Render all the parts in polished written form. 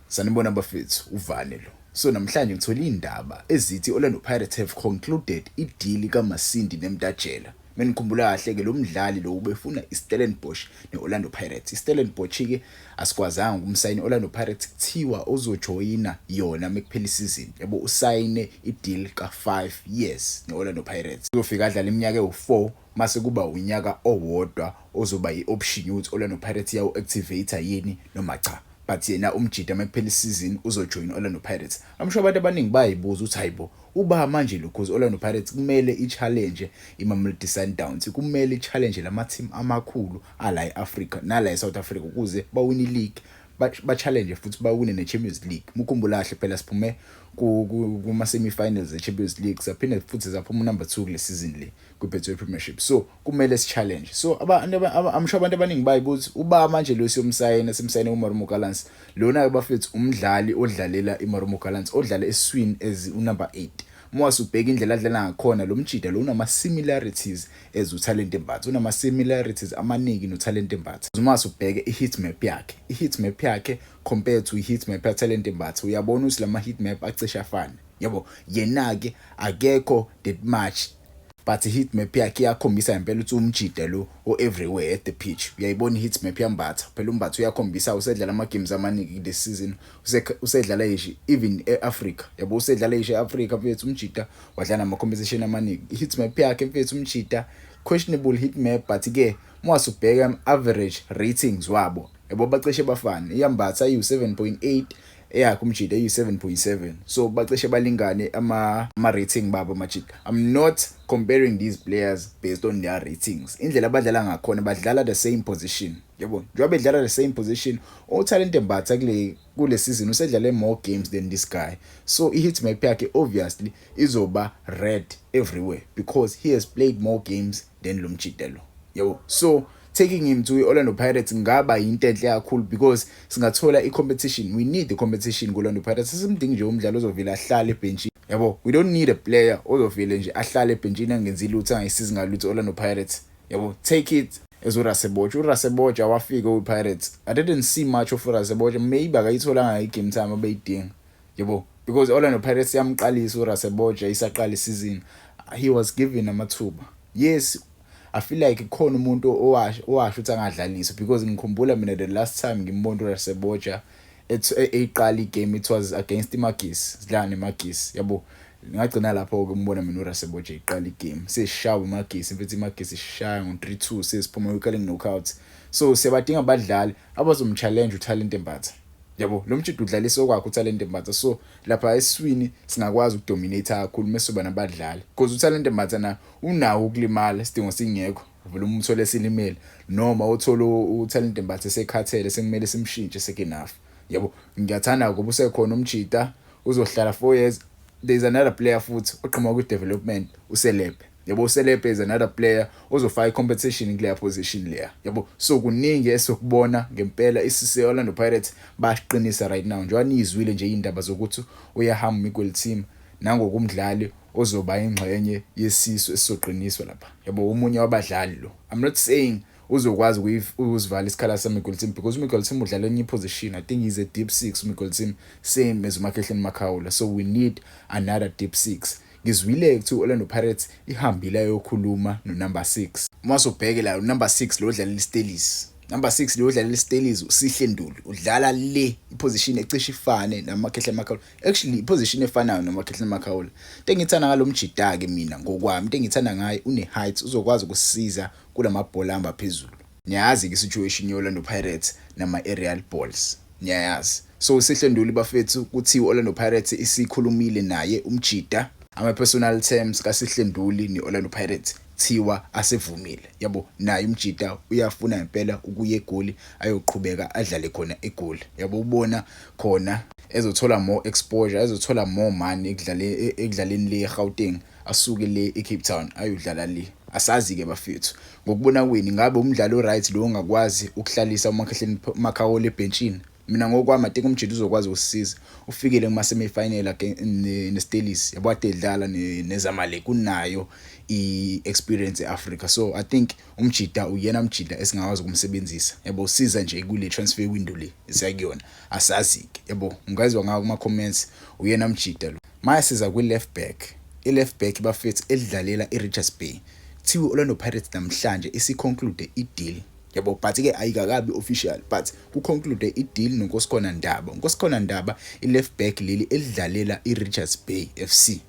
Sanibona bafethu, uvane lo. So namhlanje ngithole indaba ezithi Orlando Pirates have concluded i-deal kaMasindi neMtatshela. Menikhumbula kahle ke lo mdlali lo ubefuna iStellenbosch neOrlando Pirates. iStellenbosch ke asikwazanga ukumsayina Orlando Pirates kuthiwa uzojoyina yona mekuphela isizini. Yabo usayine i-deal ka5 years neOrlando Pirates. Uzofika adlala iminyaka ewu4 mase kuba unyaka owodwa ozoba i-option ukuthi Orlando Pirates yawu activate yini noma cha. But yena umjida mekuphela isizini uzojoin Orlando Pirates. Amsho abantu abaningi bayibuza ukuthi hayibo uba manje lo cause Orlando Pirates kumele i-challenge iMamelodi Sundowns, kumele i-challenge lama team amakhulu ala eAfrica nala eSouth Africa ukuze bawine ileague, ba-challenge futhi bawine neChampions League. Mukhumbula kahle phela siphume kuma semi-finals zeChampions League, saphinde futhi saphuma number 2 kule season le kuBetway Premiership. So kumele si-challenge. So amsho abantu abaningi bayibuza uba manje lo siyomsayina simsayine uMarumo Gallants. Lona bafethu umdlali odlalela iMarumo Gallants, odlala eswini as unumber 8. Mwase ubheka indlela adlala ngakhona lo mjida lo unama similarities as uTalent Mbatha, unama similarities amaningi noTalent Mbatha. Mwase ubheke i-hit map yakhe, i-hit map yakhe compared to i-hit map yaTalent Mbatha, uyabona ukuthi lama hit map acisha afana. Yabo yena ke akekho that much, but hit map yakhe iyakhombisa impela ukuthi umjida lo everywhere at the pitch. Uyayibona hit map yaMbatha, phela uMbatha uyakhombisa usedlala ama games amaningi this season, usedlala even eAfrica. Yabo usedlala eAfrica mfethu umjida wadlala ama competition amaningi. Hit map yakhe mfethu umjida questionable hit map, but ke mwase ubheka average ratings wabo yabo bacishe bafana. iYambatha ayu7.8, eyakhe umjida ayu7.7. So bacishe balingane ama rating babo majida. I'm not comparing these players based on their ratings. Indlela abadlala ngakhona badlala the same position. Yabo njengoba bedlala the same position, uTalent Mbatha kule season usedlale more games than this guy. So i-hit map yakhe obviously izoba red everywhere because he has played more games than lo mjida lo. Yabo so taking him to Orlando Pirates ngaba into enhle kakhulu because singathola i-competition. We need the competition kuOrlando Pirates. Simdingi nje umdlalo ozovela ahlale ebenchini. Yabo we don't need a player ozovela nje ahlale ebenchini angenzi lutho angisizi ngalutho Orlando Pirates. Yabo take it as uRaseboja wafika uPirates. I didn't see much of uRaseboja, maybe akayitholanga i-game time abayidinga. Yabo because Orlando Pirates yamqalisa uRaseboja isaqala isizini, he was given amathuba. Yes, I feel like khona umuntu owasho ukuthi angadlalisa because ngikhumbula mina the last time ngimbona uRaseboja eqala igame it was against iMagis, sidlala neMagis. Yabo ngagcina lapho ukumbona mina uRaseboja eqala igame seshawa iMagis, mfethu iMagis ishaya ngo3-2 sesiphuma ukale knockout. So siyabadinga abadlali abazomchallenge uTalent Mbatha. Yabo lo mjida udlalisa okwakhe uTalent Mbatha, so lapha eswini singakwazi ukudominate kakhulu mesoba nabadlali because uTalent Mbatha na unawo ukulimala sidingo singekho, vele umthole silimele noma uthola uTalent Mbatha sekhathele sekumele simshintshe sekenafu. Yabo ngiyathanda ngoba usekhona umjida uzohlala 4 years. There is another player futhi oqhuma ku development uSelepe. Yabo uSelepe is another player ozofaka competition kule position leya. Yabo so kuningi esokubona ngempela isise Orlando Pirates baqinisa right now. Njengoba nizwile nje indaba zokuthi uyahamba equal team nangokumdlali ozoba ingxenye yesiso esizoqiniswa lapha. Yabo umunye wabadlali lo. I'm not saying uzokwazi ukuzivala isikhala sami equal team because uMichael Team udlala enye position. I think he's a deep 6 uMichael Team, same as uMakehleni Makaula. So we need another deep 6. Ngizwile to Orlando Pirates ihambile yokhuluma no number 6. Mase ubheke la number 6 lo udlala iStelis. Number 6 lo udlala iStelis uSihle Nduli udlala le iposition ecishe ifane naMakehleni Makaula. Actually iposition efanayo naMakehleni Makaula. Into engithanda ngalo mjida ke mina ngokwami, into engithanda ngaye une height, uzokwazi ukusiza kulamabhola amba phezulu. Ngiyazi ke situation yeOrlando Pirates nama aerial balls. Ngiyazi. So uSihle Nduli bafethu kuthi uOrlando Pirates isikhulumile naye umjida. Ama-personal terms kaSihle Nduli neOrlando Pirates thiwa asevumile. Yabo naye umjida uyafuna impela ukuya eGoli ayoqhubeka adlale khona eGoli. Yabo ubona khona ezothola more exposure, ezothola more money ekudlaleni le eGauteng asuke le eCape Town ayodlala le. Asazi ke bafethu ngokubona kweni ngabe umdlalo right lo ongakwazi ukuhlalisa uMakehleni Makaula ebenchini. mina ngokwami I think umjida uzokwazi usisiza ufikele kuma semi-final neStelis yabo ade edlala neZamalek unayo iexperience eAfrica. So I think umjida uyena umjida esingakwazi ukumsebenzisa yabo usiza nje kule transfer window le esiyakuyona asazi yabo ungazwa ngawo kuma comments uyena umjida lo. Manje siza kwi left back. I-left back bafethu edlalela iRichards Bay. Thiwe Orlando Pirates namhlanje isiconclude i-deal. Yabo but ke ayikakabi official but ku conclude i-deal noNkosikhona Ndaba. uNkosikhona Ndaba i-left back leli elidlalela iRichards Bay FC.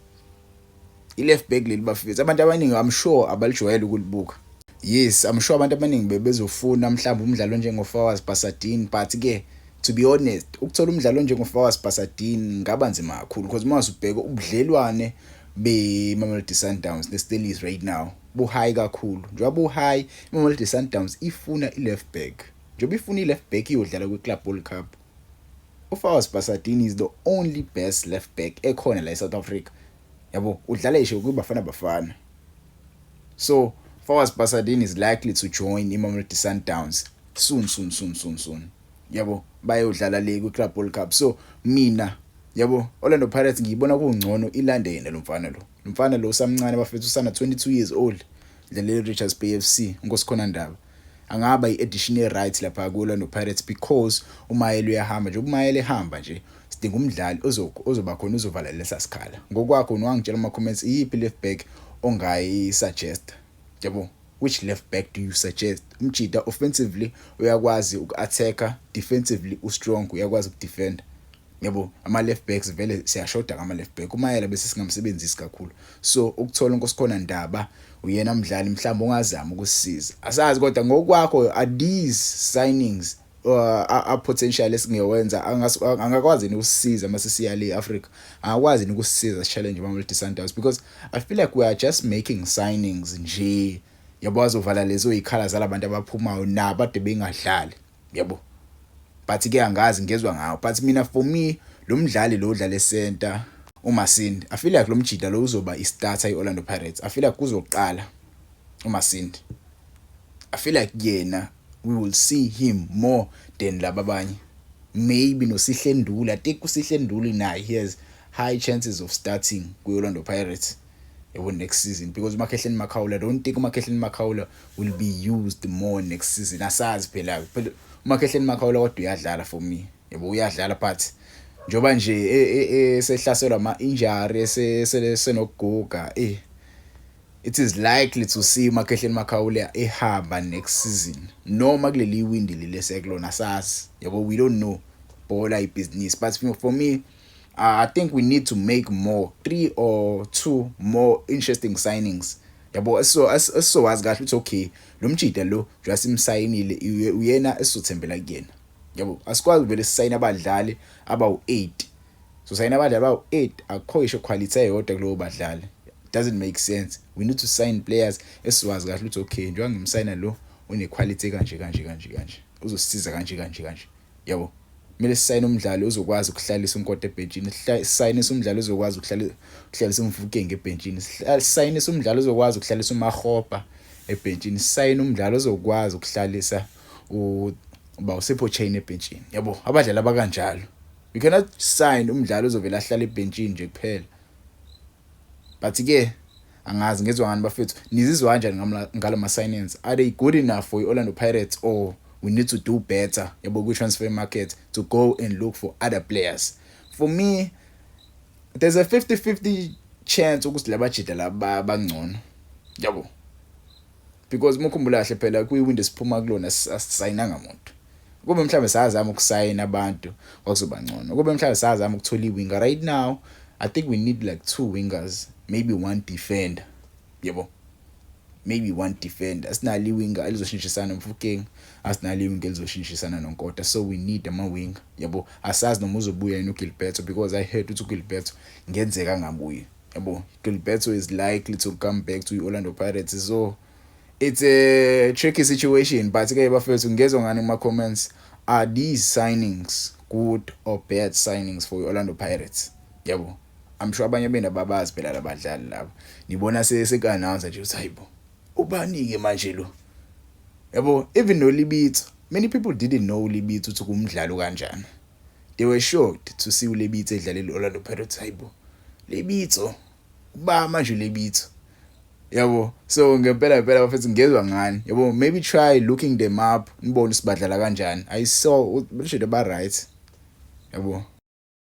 I-left back leli bafethu abantu abaningi I'm sure abalijwayele ukulibuka. Yes, I'm sure abantu abaningi bebezofuna mhlawumbe umdlalo njengoFawaz Basadini but ke to be honest ukuthola umdlalo njengoFawaz Basadini ngaba nzima kakhulu because uma usubheka ubudlelwane beMamelodi Sundowns neStelis right now buhigh kakhulu. Njengoba buhigh iMamelodi Sundowns ifuna i-left back. Njengoba ifuna i-left back iyodlala kwi-Club World Cup. uFawaz Basadini is the only best left back ekhona la eSouth Africa. Yabo udlala isho kuBafana Bafana. So Fawaz Basadini is likely to join iMamelodi Sundowns soon. Yabo bayodlala le kwi-Club World Cup. So mina yabo Orlando Pirates ngiyibona kungcono ilande yena lo mfana lo. Lo mfana lo usamncane bafethu usana 22 years old. Dlalela Richards Bay FC uNkosikhona Ndaba. Angaba i-additional right lapha ku Orlando Pirates because uMayele uyahamba nje uMayele ehamba nje sidinga umdlali ozoba khona uzovala lesa sikhala. Ngokwakho ungangitshela ama comments iyiphi left back ongayi suggest. Yabo which left back do you suggest? Umjida offensively uyakwazi uku-attacker, defensively ustrong uyakwazi ukudefend. Yabo ama left backs vele siyashoda ngama left back uMayela bese singamsebenzisi kakhulu. So ukuthola uNkosikhona Ndaba uyena umdlali mhlawumbe ongazama ukusisiza. Asazi kodwa ngokwakho are these signings a potential esingewenza angakwazi ukusisiza mase siya le Africa. Angakwazi ukusisiza challenge iMamelodi Sundowns because I feel like we are just making signings nje. Yabo azovala lezo ikhala zalabantu abaphumayo nabo ade bengadlali. Yabo but ke angazi ngezwe ngawo but mina for me lo mdlali lo udlala eCenter uMasindi I feel like lo mjida lo uzoba i-starter iOrlando Pirates. I feel like kuzoqala uMasindi. I feel like yena we will see him more than laba abanye. Maybe noSihle Nduli. I think uSihle Nduli naye he has high chances of starting kwiOrlando Pirates next season because uMakhehleni Makhawula I don't think uMakhehleni Makhawula will be used more next season. Asazi phela uMakhehleni Makhawula kodwa uyadlala for me. Yebo uyadlala but njoba nje sehlaselwa ama injury senokuguga it is likely to see uMakhehleni Makhawula ehamba next season noma kuleli windi lesekulona sazi. Yebo we don't know bola business but for me I think we need to make more 3 or 2 more interesting signings. Yabo so wazi kahle ukuthi okay lo mjida lo nje asimsayinile uyena esizothembela kuyena. Yabo asikwazi vele sisayina abadlali abawu8. So sayina abadlali abawu8 akho isho quality eyodwa kulo badlali. Doesn't make sense. We need to sign players esiwazi kahle ukuthi okay njengoba ngimsayina lo une quality kanje uzosisiza kanje. Yabo kumele sisayine umdlali ozokwazi ukuhlalisa uNkota ebenchini. Sisayine umdlali ozokwazi ukuhlalisa uMvukenge ebenchini. Sisayine umdlali ozokwazi ukuhlalisa uMahopa ebenchini. Sisayine umdlali ozokwazi ukuhlalisa uSipho Chain ebenchini. Yabo abadlali abakanjalo. We cannot sign umdlali ozovela ahlala ebenchini nje kuphela. But ke angazi ngezwe ngani bafethu nizizwa kanjani ngalo ma signings? Are they good enough for Orlando Pirates or we need to do better yabo ku transfer market to go and look for other players? For me there's a 50-50 chance ukuthi labajida laba bangcono. Yabo because mukhumbula kahle phela kwi-window siphuma kulona asisayinanga umuntu. Kube mhlawumbe sayazama ukusayina abantu kwakuzoba ngcono. Kube mhlawumbe sayazama ukuthola iwinger. Right now I think we need like 2 wingers, maybe 1 defender. Yebo maybe 1 defender. Asinali winger elizoshintshisana noMfukeng, asinali winger elizoshintshisana noNkota. So we need ama winger. Yabo asazi noma uzobuya noGilberto because I heard ukuthi uGilberto ngenzeka angabuyi. Yabo Gilberto is likely to come back to Orlando Pirates. So it's a tricky situation but ke bafethu ngezwe ngani kuma comments, are these signings good or bad signings for Orlando Pirates? Yabo I'm sure abanye bena babazi phela labadlali labo. Nibona seka announce nje ukuthi hayibo ubani ke manje lo. Yabo even noLibito Many people didn't know uLebitso ukuthi kumdlalo kanjani. They were shocked to see uLebitso edlalela Orlando Pirates. Hayibo, Lebitso uba manje uLebitso, yabo. So ngempela bafethu ngezwe ngani, yabo. Maybe try looking them up nibone sibadlala kanjani. I saw ba right, yabo.